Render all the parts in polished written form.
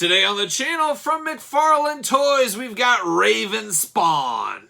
Today on the channel from Mcfarlane Toys, we've got Raven Spawn.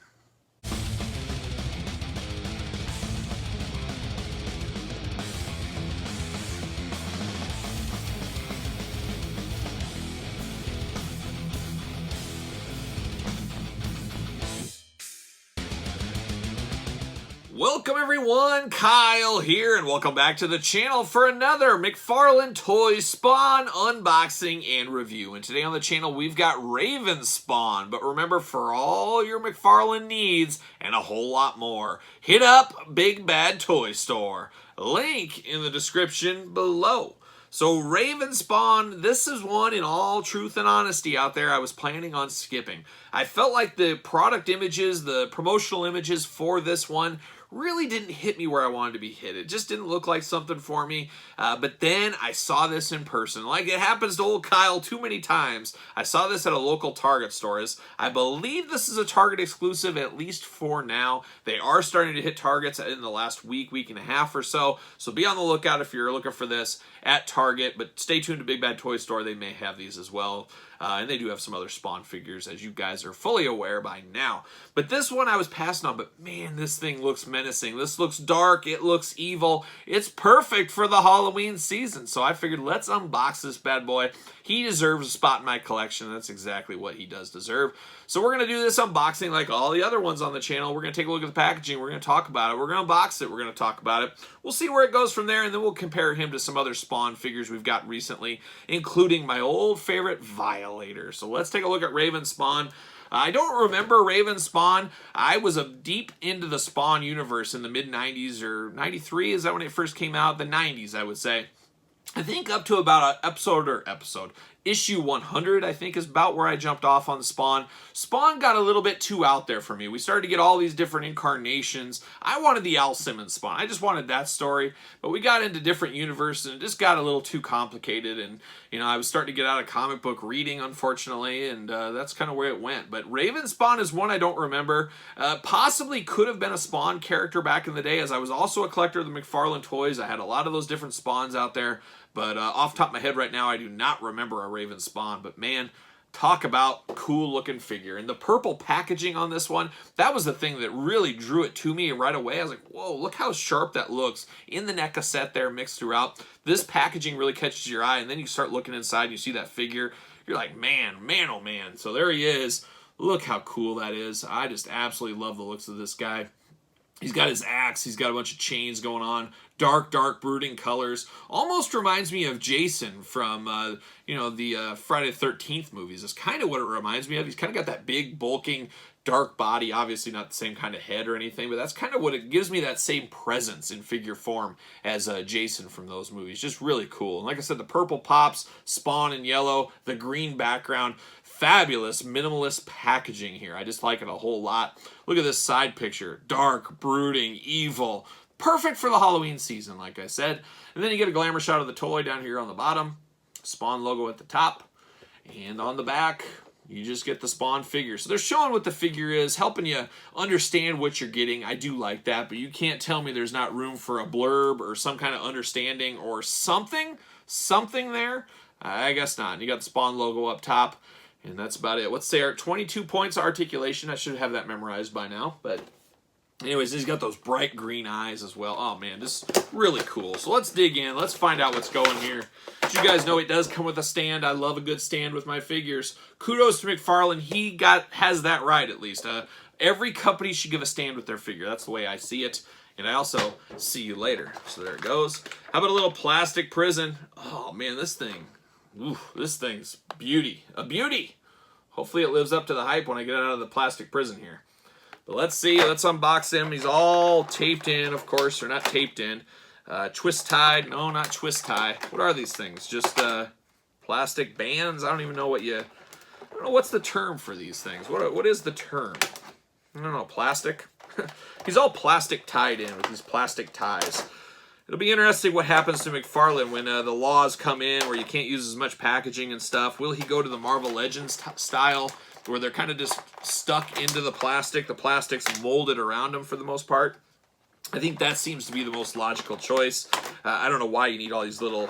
Welcome everyone, Kyle here, and welcome back to the channel for another Mcfarlane Toys Spawn unboxing and review. And today on the channel we've got Raven Spawn, but remember, for all your Mcfarlane needs and a whole lot more, hit up Big Bad Toy Store. Link in the description below. So Raven Spawn, this is one in all truth and honesty out there I was planning on skipping. I felt like the product images, the promotional images for this one really didn't hit me where I wanted to be hit. It just didn't look like something for me. But then I saw this in person. Like it happens to old Kyle too many times. I saw this at a local Target store. I believe this is a Target exclusive, at least for now. They are starting to hit Targets in the last week and a half or so. So be on the lookout if you're looking for this at Target. But stay tuned to Big Bad Toy Store. They may have these as well. And they do have some other Spawn figures, as you guys are fully aware by now. But this one I was passing on, but man, this thing looks menacing. This looks dark. It looks evil. It's perfect for the Halloween season. So I figured, let's unbox this bad boy. He deserves a spot in my collection. That's exactly what he does deserve. So we're going to do this unboxing like all the other ones on the channel. We're going to take a look at the packaging. We're going to talk about it. We're going to unbox it. We're going to talk about it. We'll see where it goes from there, and then we'll compare him to some other Spawn figures we've got recently, including my old favorite Violator. So let's take a look at Raven Spawn. I don't remember Raven Spawn. I was deep into the Spawn universe in the mid-90s, or 93, is that when it first came out? The 90s, I would say. I think up to about issue 100, I think, is about where I jumped off on Spawn. Spawn got a little bit too out there for me. We started to get all these different incarnations. I wanted the Al Simmons Spawn. I just wanted that story. But we got into different universes, and it just got a little too complicated. And, you know, I was starting to get out of comic book reading, unfortunately, and that's kind of where it went. But Raven Spawn is one I don't remember. Possibly could have been a Spawn character back in the day, as I was also a collector of the Mcfarlane toys. I had a lot of those different Spawns out there. But off the top of my head right now, I do not remember a Raven Spawn. But man, talk about cool looking figure. And the purple packaging on this one, that was the thing that really drew it to me right away. I was like, whoa, look how sharp that looks. In the NECA set there mixed throughout. This packaging really catches your eye. And then you start looking inside and you see that figure. You're like, man, oh man. So there he is. Look how cool that is. I just absolutely love the looks of this guy. He's got his axe. He's got a bunch of chains going on. Dark, brooding colors. Almost reminds me of Jason from, the Friday the 13th movies. That's kind of what it reminds me of. He's kind of got that big, bulking, dark body. Obviously not the same kind of head or anything, but that's kind of what it gives me, that same presence in figure form as Jason from those movies. Just really cool. And like I said, the purple pops, Spawn in yellow, the green background. Fabulous minimalist packaging here. I just like it a whole lot. Look at this side picture. Dark, brooding, evil. Perfect for the Halloween season, like I said. And then you get a glamour shot of the toy down here on the bottom. Spawn logo at the top. And on the back, you just get the Spawn figure. So they're showing what the figure is, helping you understand what you're getting. I do like that, but you can't tell me there's not room for a blurb or some kind of understanding or something there. I guess not. And you got the Spawn logo up top. And that's about it. Let's say our 22 points of articulation. I should have that memorized by now. But anyways, he's got those bright green eyes as well. Oh, man, this is really cool. So let's dig in. Let's find out what's going here. As you guys know, it does come with a stand. I love a good stand with my figures. Kudos to Mcfarlane. He has that right, at least. Every company should give a stand with their figure. That's the way I see it. And I also see you later. So there it goes. How about a little plastic prison? Oh, man, this thing. Ooh, this thing's beauty. A beauty. Hopefully it lives up to the hype when I get out of the plastic prison here. But let's see. Let's unbox him. He's all taped in, of course. Or not taped in. Twist tied. No, not twist tie. What are these things? Just plastic bands? I don't even know what I don't know what's the term for these things. What is the term? I don't know. Plastic? He's all plastic tied in with these plastic ties. It'll be interesting what happens to Mcfarlane when the laws come in where you can't use as much packaging and stuff. Will he go to the Marvel Legends style where they're kind of just stuck into the plastic? The plastic's molded around them for the most part. I think that seems to be the most logical choice. I don't know why you need all these little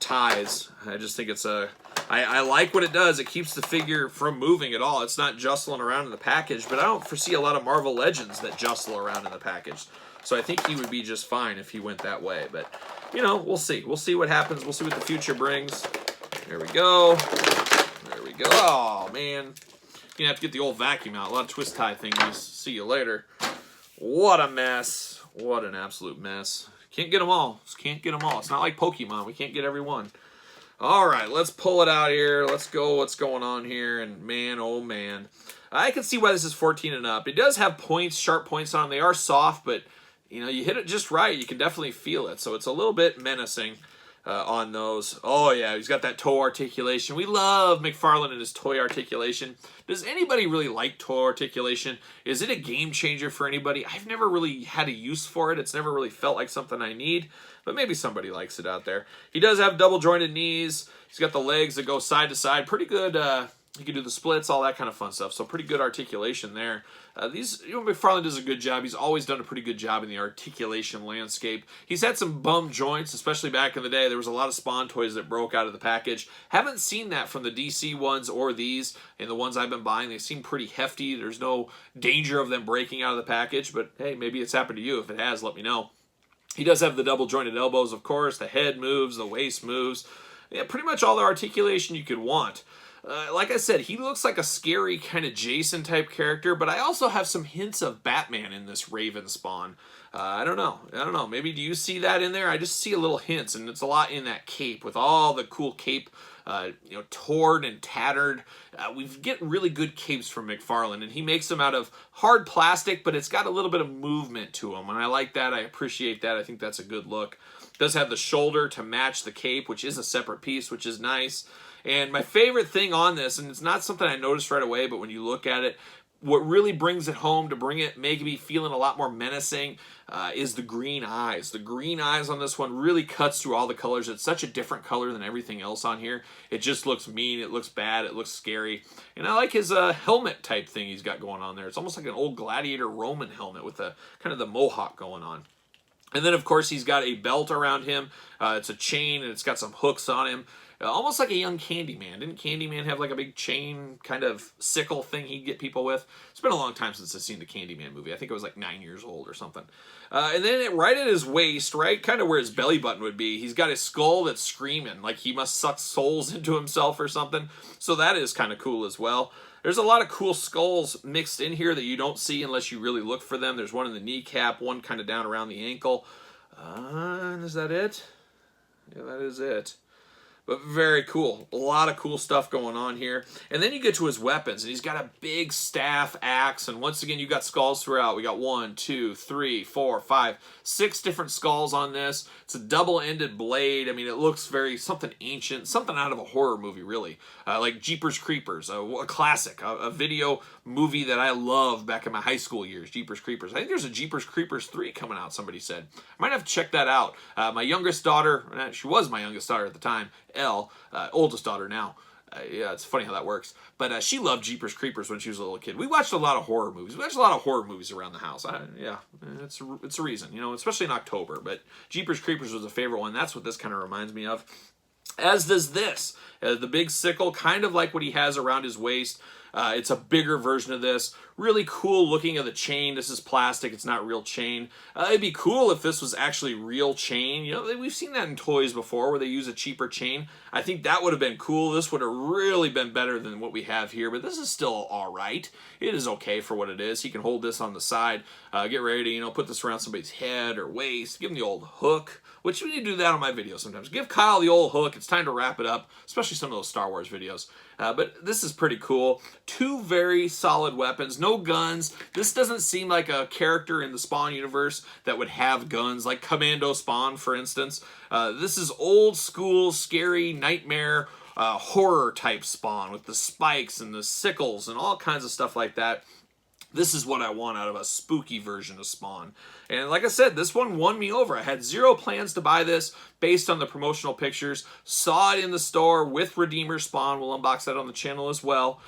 ties. I just think it's a I like what it does. It keeps the figure from moving at all. It's not jostling around in the package, but I don't foresee a lot of Marvel Legends that jostle around in the package. So I think he would be just fine if he went that way. But, you know, we'll see. We'll see what happens. We'll see what the future brings. There we go. There we go. Oh, man. You're going to have to get the old vacuum out. A lot of twist tie thingies. See you later. What a mess. What an absolute mess. Can't get them all. Just can't get them all. It's not like Pokemon. We can't get every one. All right, let's pull it out here. Let's go what's going on here. And man, oh man. I can see why this is 14 and up. It does have points, sharp points on them. They are soft, but you know, you hit it just right, you can definitely feel it. So it's a little bit menacing on those. Oh yeah, he's got that toe articulation. We love Mcfarlane and his toy articulation. Does anybody really like toe articulation? Is it a game changer for anybody? I've never really had a use for it. It's never really felt like something I need, but maybe somebody likes it out there. He does have double jointed knees. He's got the legs that go side to side. Pretty good. You can do the splits, all that kind of fun stuff. So pretty good articulation there. Mcfarlane does a good job. He's always done a pretty good job in the articulation landscape. He's had some bum joints, especially back in the day. There was a lot of Spawn toys that broke out of the package. Haven't seen that from the DC ones or these. And the ones I've been buying, they seem pretty hefty. There's no danger of them breaking out of the package. But hey, maybe it's happened to you. If it has, let me know. He does have the double jointed elbows, of course. The head moves, the waist moves. Yeah, pretty much all the articulation you could want. Like I said, he looks like a scary kind of Jason type character, but I also have some hints of Batman in this Raven Spawn. I don't know. Maybe do you see that in there? I just see a little hints, and it's a lot in that cape with all the cool cape, torn and tattered. We get really good capes from Mcfarlane, and he makes them out of hard plastic, but it's got a little bit of movement to them, and I like that. I appreciate that. I think that's a good look. Does have the shoulder to match the cape, which is a separate piece, which is nice. And my favorite thing on this, and it's not something I noticed right away, but when you look at it, what really brings it home to make me feeling a lot more menacing is the green eyes. The green eyes on this one really cuts through all the colors. It's such a different color than everything else on here. It just looks mean. It looks bad. It looks scary. And I like his helmet type thing he's got going on there. It's almost like an old gladiator Roman helmet with the kind of the mohawk going on. And then, of course, he's got a belt around him. It's a chain, and it's got some hooks on him. Almost like a young Candyman. Didn't Candyman have like a big chain kind of sickle thing he'd get people with? It's been a long time since I've seen the Candyman movie. I think it was like 9 years old or something. And then right at his waist, right kind of where his belly button would be, he's got his skull that's screaming like he must suck souls into himself or something. So that is kind of cool as well. There's a lot of cool skulls mixed in here that you don't see unless you really look for them. There's one in the kneecap, one kind of down around the ankle. Is that it? Yeah, that is it. But very cool. A lot of cool stuff going on here. And then you get to his weapons, and he's got a big staff axe. And once again, you got skulls throughout. We got 1, 2, 3, 4, 5, 6 different skulls on this. It's a double-ended blade. I mean, it looks very something ancient, something out of a horror movie, really. Like Jeepers Creepers, a classic, a video movie that I loved back in my high school years, Jeepers Creepers. I think there's a Jeepers Creepers 3 coming out, somebody said. I might have to check that out. My youngest daughter, she was my youngest daughter at the time, Elle, oldest daughter now. Yeah, it's funny how that works. But she loved Jeepers Creepers when she was a little kid. We watched a lot of horror movies. We watched a lot of horror movies around the house. Yeah, it's a reason, especially in October. But Jeepers Creepers was a favorite one. That's what this kind of reminds me of. As does this. The big sickle, kind of like what he has around his waist. It's a bigger version of this. Really cool looking at the chain. This is plastic. It's not real chain. It'd be cool if this was actually real chain. We've seen that in toys before where they use a cheaper chain. I think that would have been cool. This would have really been better than what we have here, but this is still all right. It is okay for what it is. He can hold this on the side. Get ready to, put this around somebody's head or waist. Give him the old hook, which we need to do that on my videos sometimes. Give Kyle the old hook. It's time to wrap it up, especially some of those Star Wars videos. But this is pretty cool. 2 very solid weapons. No guns. This doesn't seem like a character in the Spawn universe that would have guns, like Commando Spawn, for instance. This is old school, scary, nightmare, horror type Spawn with the spikes and the sickles and all kinds of stuff like that. This is what I want out of a spooky version of Spawn. And like I said, this one won me over. I had 0 plans to buy this based on the promotional pictures. Saw it in the store with Redeemer Spawn. We'll unbox that on the channel as well.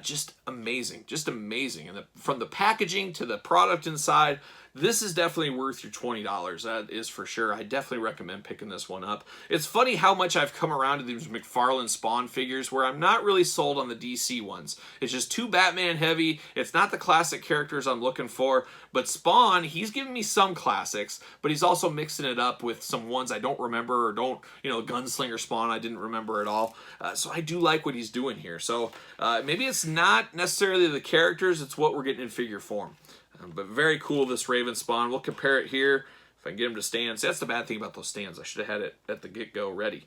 Just amazing. Just amazing. And from the packaging to the product inside, this is definitely worth your $20. That is for sure. I definitely recommend picking this one up. It's funny how much I've come around to these McFarlane Spawn figures where I'm not really sold on the DC ones. It's just too Batman heavy. It's not the classic characters I'm looking for. But Spawn, he's giving me some classics, but he's also mixing it up with some ones I don't remember or don't, Gunslinger Spawn I didn't remember at all. So I do like what he's doing here. So maybe it's not necessarily the characters, it's what we're getting in figure form. But very cool, this Raven Spawn. We'll compare it here. If I can get him to stand. See, that's the bad thing about those stands. I should have had it at the get-go ready.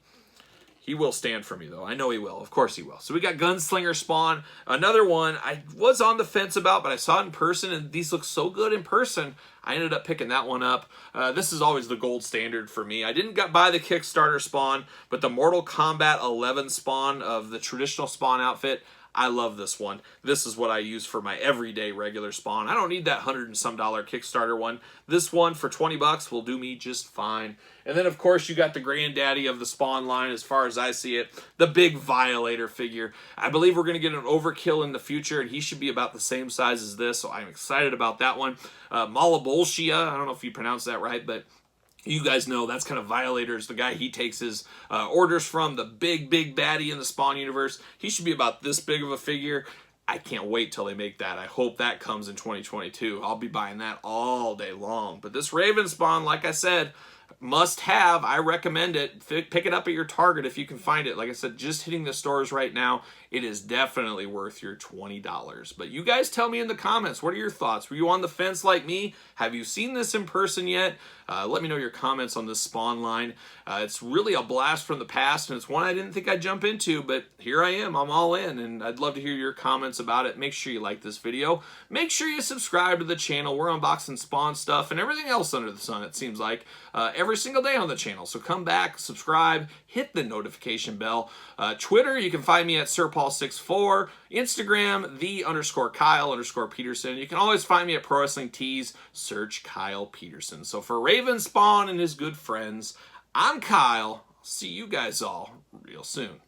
He will stand for me, though. I know he will. Of course he will. So we got Gunslinger Spawn. Another one I was on the fence about, but I saw it in person, and these look so good in person, I ended up picking that one up. This is always the gold standard for me. I didn't buy the Kickstarter Spawn, but the Mortal Kombat 11 Spawn of the traditional Spawn outfit, I love this one. This is what I use for my everyday regular Spawn. I don't need that $100 and some Kickstarter one. This one for 20 bucks will do me just fine. And then, of course, you got the granddaddy of the Spawn line, as far as I see it, the big Violator figure. I believe we're going to get an Overkill in the future, and he should be about the same size as this, so I'm excited about that one. Malabolshia, I don't know if you pronounce that right, but you guys know that's kind of Violator's the guy he takes his orders from, the big baddie in the Spawn universe. He should be about this big of a figure. I can't wait till they make that. I hope that comes in 2022. I'll be buying that all day long. But this Raven Spawn, like I said, must have. I recommend it. Pick it up at your Target if you can find it. Like I said, just hitting the stores right now, it is definitely worth your $20. But you guys tell me in the comments, what are your thoughts? Were you on the fence like me? Have you seen this in person yet? Let me know your comments on this Spawn line. It's really a blast from the past, and it's one I didn't think I'd jump into, but here I am. I'm all in, and I'd love to hear your comments about it. Make sure you like this video. Make sure you subscribe to the channel. We're unboxing Spawn stuff and everything else under the sun, it seems like, every single day on the channel. So come back, subscribe, hit the notification bell. Twitter, you can find me at SirPaul64. Instagram, _Kyle_Peterson. You can always find me at Pro Wrestling Tees. Search Kyle Peterson. So for Raven Spawn and his good friends, I'm Kyle. See you guys all real soon.